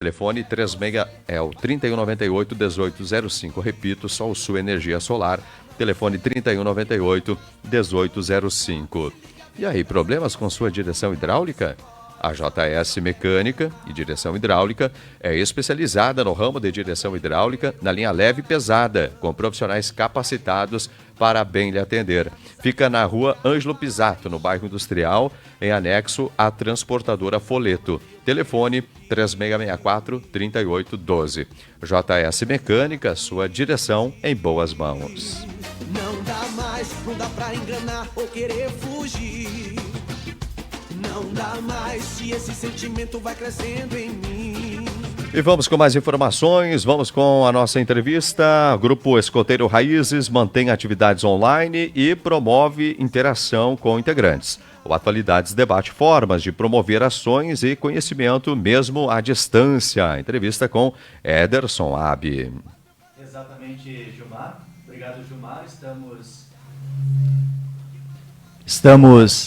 Telefone 36 é o 3198-1805. Repito, Sol Sul Energia Solar. Telefone 3198-1805. E aí, problemas com sua direção hidráulica? A JS Mecânica e Direção Hidráulica é especializada no ramo de direção hidráulica na linha leve e pesada, com profissionais capacitados para bem lhe atender. Fica na rua Ângelo Pisato, no bairro Industrial, em anexo à transportadora Foleto. Telefone 3664-3812. JS Mecânica, sua direção em boas mãos. Não dá mais, não dá pra enganar ou querer fugir. Não dá mais se esse sentimento vai crescendo em mim. E vamos com mais informações, vamos com a nossa entrevista. O Grupo Escoteiro Raízes mantém atividades online e promove interação com integrantes. O Atualidades debate formas de promover ações e conhecimento mesmo à distância. Entrevista com Ederson Abi. Exatamente, Gilmar. Obrigado, Gilmar. Estamos...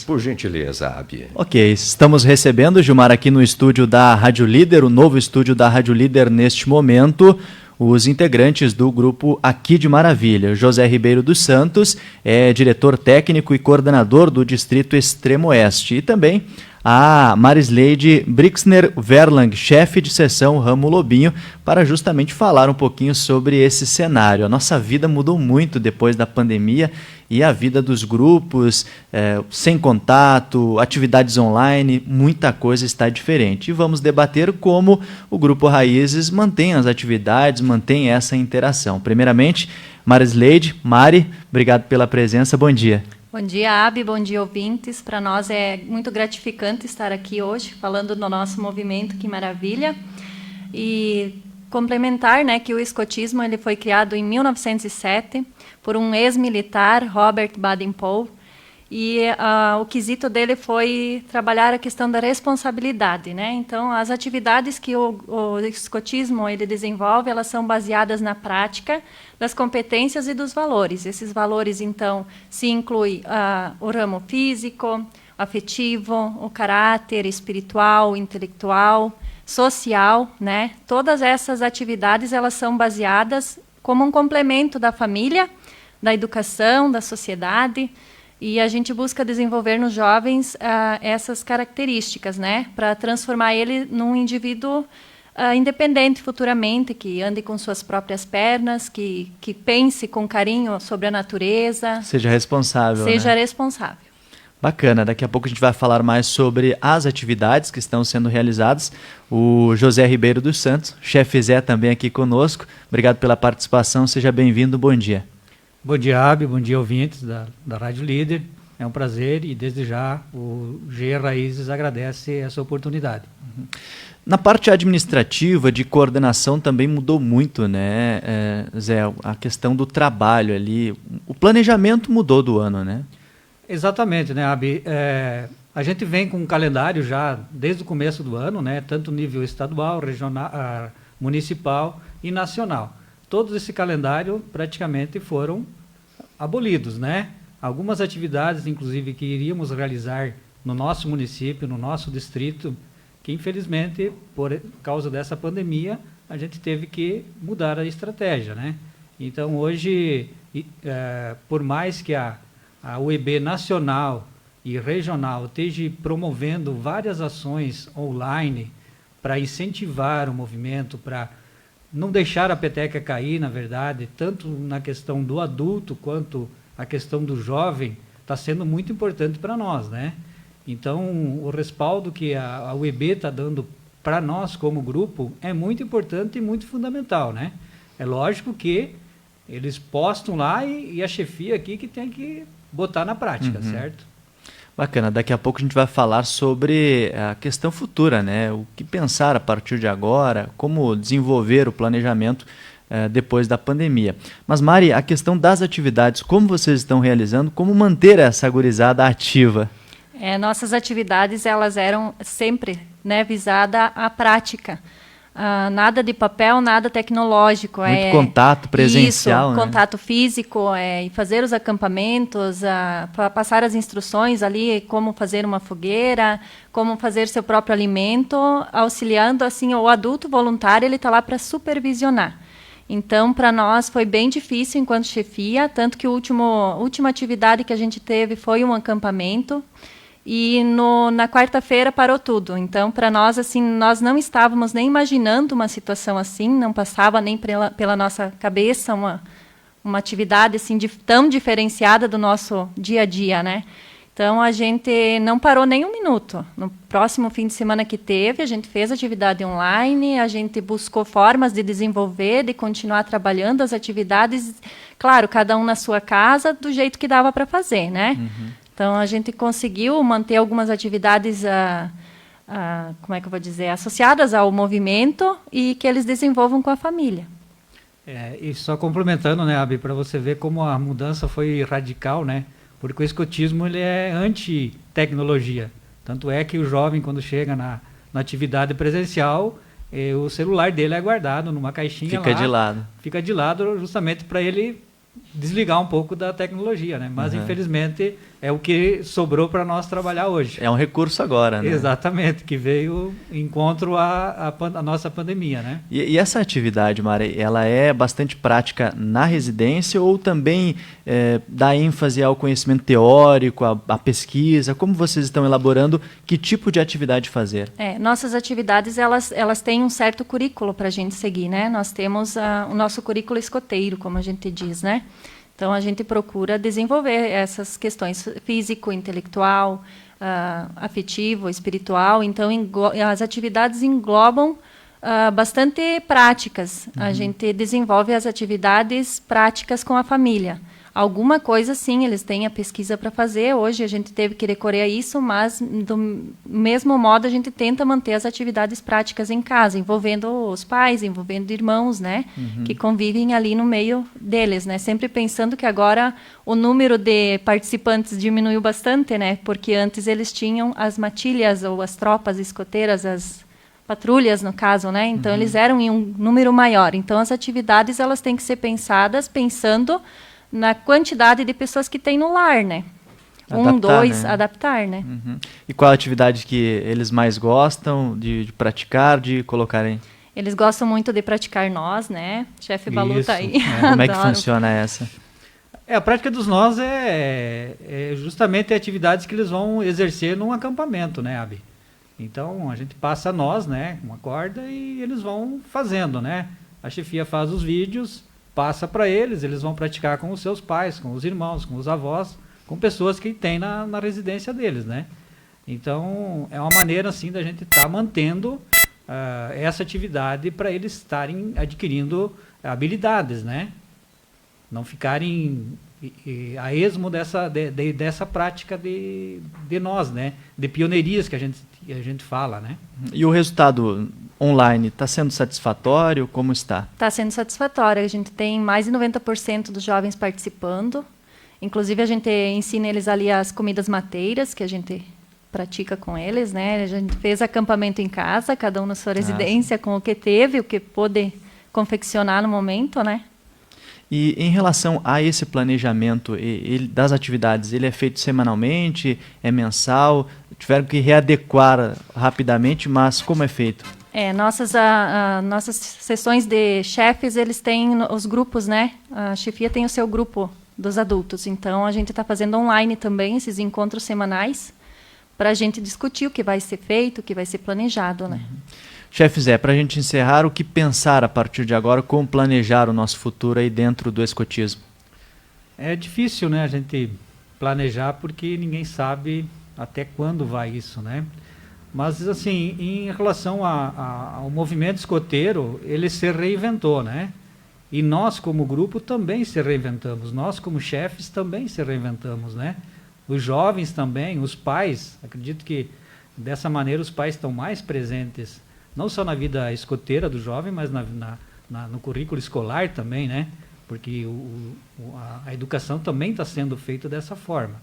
Por gentileza, Abi. Ok, estamos recebendo, Gilmar, aqui no estúdio da Rádio Líder, o novo estúdio da Rádio Líder neste momento, os integrantes do grupo Aqui de Maravilha. José Ribeiro dos Santos é diretor técnico e coordenador do Distrito Extremo Oeste. E também a Marisleide Brixner Verlang, chefe de seção Ramo Lobinho, para justamente falar um pouquinho sobre esse cenário. A nossa vida mudou muito depois da pandemia e a vida dos grupos, sem contato, atividades online, muita coisa está diferente. E vamos debater como o Grupo Raízes mantém as atividades, mantém essa interação. Primeiramente, Marisleide, Mari, obrigado pela presença, bom dia. Bom dia, Abi, bom dia, ouvintes. Para nós é muito gratificante estar aqui hoje, falando do nosso movimento, que maravilha. E complementar, né, que o escotismo ele foi criado em 1907 por um ex-militar, Robert Baden-Powell, e o quesito dele foi trabalhar a questão da responsabilidade, né? Então, as atividades que o escotismo ele desenvolve, elas são baseadas na prática das competências e dos valores. Esses valores, então, se inclui o ramo físico, afetivo, o caráter espiritual, intelectual, social, né? Todas essas atividades, elas são baseadas como um complemento da família, da educação, da sociedade. E a gente busca desenvolver nos jovens essas características, né, para transformar ele num indivíduo independente futuramente, que ande com suas próprias pernas, que pense com carinho sobre a natureza. Seja responsável. Seja responsável. Bacana, daqui a pouco a gente vai falar mais sobre as atividades que estão sendo realizadas. O José Ribeiro dos Santos, chefe Zé, também aqui conosco. Obrigado pela participação, seja bem-vindo, bom dia. Bom dia, Abi, bom dia, ouvintes da Rádio Líder. É um prazer e, desde já, o GE Raízes agradece essa oportunidade. Na parte administrativa, de coordenação, também mudou muito, né, Zé? A questão do trabalho ali, o planejamento mudou do ano, né? Exatamente, né, Abi? A gente vem com um calendário já desde o começo do ano, né, tanto nível estadual, regional, municipal e nacional. Todo esse calendário praticamente foram abolidos, né? Algumas atividades, inclusive, que iríamos realizar no nosso município, no nosso distrito, que infelizmente, por causa dessa pandemia, a gente teve que mudar a estratégia, né? Então, hoje, por mais que a UEB nacional e regional esteja promovendo várias ações online para incentivar o movimento, para não deixar a peteca cair, na verdade, tanto na questão do adulto quanto a questão do jovem, está sendo muito importante para nós, né? Então, o respaldo que a UEB está dando para nós como grupo é muito importante e muito fundamental, né? É lógico que eles postam lá e a chefia aqui que tem que botar na prática, certo? Bacana, daqui a pouco a gente vai falar sobre a questão futura, né? O que pensar a partir de agora, como desenvolver o planejamento depois da pandemia. Mas, Mari, a questão das atividades, como vocês estão realizando, como manter essa gurizada ativa? Nossas atividades, elas eram sempre, né, visada à prática. nada de papel, nada tecnológico. Muito contato presencial, isso, né? Contato físico, e fazer os acampamentos, passar as instruções ali, como fazer uma fogueira, como fazer seu próprio alimento, auxiliando assim o adulto voluntário, ele está lá para supervisionar. Então, para nós foi bem difícil enquanto chefia, tanto que a última atividade que a gente teve foi um acampamento. E na quarta-feira parou tudo. Então, para nós, assim, nós não estávamos nem imaginando uma situação assim, não passava nem pela nossa cabeça uma atividade assim tão diferenciada do nosso dia a dia, né? Então, a gente não parou nem um minuto. No próximo fim de semana que teve, a gente fez atividade online, a gente buscou formas de desenvolver, de continuar trabalhando as atividades, claro, cada um na sua casa, do jeito que dava para fazer, né? Então, a gente conseguiu manter algumas atividades, como é que eu vou dizer, associadas ao movimento e que eles desenvolvam com a família. E só complementando, né, Abi, para você ver como a mudança foi radical, né? Porque o escotismo ele é anti-tecnologia. Tanto é que o jovem, quando chega na atividade presencial, o celular dele é guardado numa caixinha Fica lá. de lado. Fica de lado justamente para ele desligar um pouco da tecnologia, né? Mas infelizmente é o que sobrou para nós trabalhar hoje. É um recurso agora, né? Exatamente, que veio em encontro à nossa pandemia, né? E essa atividade, Mari, ela é bastante prática na residência ou também dá ênfase ao conhecimento teórico, à pesquisa? Como vocês estão elaborando? Que tipo de atividade fazer? Nossas atividades, elas têm um certo currículo para a gente seguir, né? Nós temos o nosso currículo escoteiro, como a gente diz, né? Então, a gente procura desenvolver essas questões físico, intelectual, afetivo, espiritual. Então, as atividades englobam bastante práticas. A gente desenvolve as atividades práticas com a família. Alguma coisa, sim, eles têm a pesquisa para fazer. Hoje a gente teve que recorrer a isso, mas do mesmo modo a gente tenta manter as atividades práticas em casa, envolvendo os pais, envolvendo irmãos, né, que convivem ali no meio deles, né, sempre pensando que agora o número de participantes diminuiu bastante, né, porque antes eles tinham as matilhas ou as tropas escoteiras, as patrulhas, no caso, né, então eles eram em um número maior. Então as atividades elas têm que ser pensadas pensando na quantidade de pessoas que tem no lar, né? Adaptar, né? E qual a atividade que eles mais gostam de praticar, de colocarem? Eles gostam muito de praticar nós, né? Chefe Balu tá aí. Como é que funciona essa? A prática dos nós é justamente atividades que eles vão exercer num acampamento, né, Abi? Então, a gente passa nós, né, uma corda e eles vão fazendo, né? A chefia faz os vídeos, passa para eles, eles vão praticar com os seus pais, com os irmãos, com os avós, com pessoas que tem na residência deles, né? Então, é uma maneira, assim, da gente estar mantendo essa atividade para eles estarem adquirindo habilidades, né? Não ficarem a esmo dessa prática de nós, né? De pioneirias que a gente fala, né? E o resultado online está sendo satisfatório? Como está? Está sendo satisfatório. A gente tem mais de 90% dos jovens participando. Inclusive, a gente ensina eles ali as comidas mateiras, que a gente pratica com eles, né? A gente fez acampamento em casa, cada um na sua residência, com o que teve, o que pôde confeccionar no momento, né? E em relação a esse planejamento das atividades, ele é feito semanalmente, é mensal? Tiveram que readequar rapidamente, mas como é feito? Nossas sessões de chefes, eles têm os grupos, né? A chefia tem o seu grupo dos adultos. Então, a gente está fazendo online também esses encontros semanais para a gente discutir o que vai ser feito, o que vai ser planejado, né? Chefe Zé, para a gente encerrar, o que pensar a partir de agora, como planejar o nosso futuro aí dentro do escotismo? É difícil, né, a gente planejar porque ninguém sabe até quando vai isso, né? Mas, assim, em relação ao movimento escoteiro, ele se reinventou, né? E nós, como grupo, também se reinventamos. Nós, como chefes, também se reinventamos, né? Os jovens também, os pais, acredito que dessa maneira os pais estão mais presentes, não só na vida escoteira do jovem, mas no currículo escolar também, né? Porque a educação também está sendo feita dessa forma.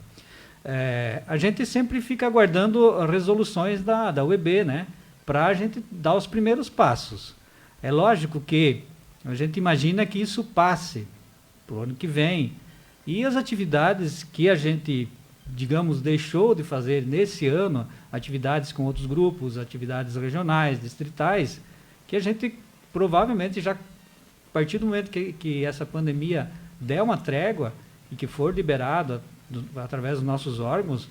A gente sempre fica aguardando resoluções da UEB, né? Para a gente dar os primeiros passos. É lógico que a gente imagina que isso passe para o ano que vem. E as atividades que a gente, digamos, deixou de fazer nesse ano, atividades com outros grupos, atividades regionais, distritais, que a gente provavelmente já, a partir do momento que essa pandemia der uma trégua e que for liberado através dos nossos órgãos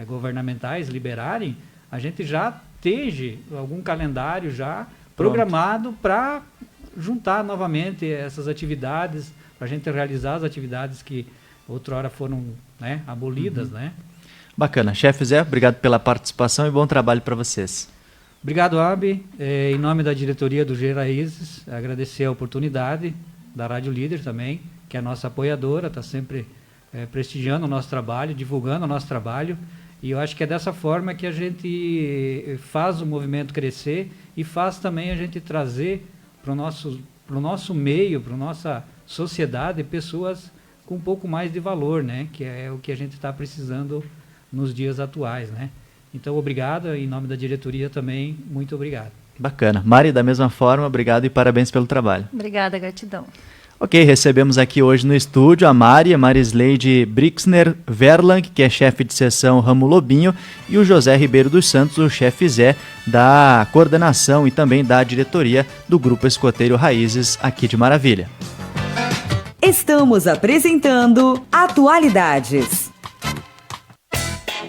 governamentais liberarem, a gente já esteja algum calendário já programado para juntar novamente essas atividades, para a gente realizar as atividades que outrora foram, né, abolidas, né? Bacana. Chefe Zé, obrigado pela participação e bom trabalho para vocês. Obrigado, Abi. Em nome da diretoria do G-Raízes, agradecer a oportunidade da Rádio Líder também, que é a nossa apoiadora, está sempre prestigiando o nosso trabalho, divulgando o nosso trabalho. E eu acho que é dessa forma que a gente faz o movimento crescer e faz também a gente trazer para o nosso meio, para a nossa sociedade, pessoas com um pouco mais de valor, né? Que é o que a gente está precisando nos dias atuais, né? Então, obrigado. Em nome da diretoria também, muito obrigado. Bacana. Mari, da mesma forma, obrigado e parabéns pelo trabalho. Obrigada, gratidão. Ok, recebemos aqui hoje no estúdio a Marisleide Brixner Verlang, que é chefe de seção Ramo Lobinho, e o José Ribeiro dos Santos, o chefe Zé, da coordenação e também da diretoria do Grupo Escoteiro Raízes aqui de Maravilha. Estamos apresentando Atualidades.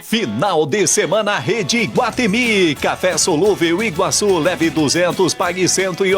Final de semana Rede Iguatemi. Café solúvel Iguaçu, leve 200, pague 180.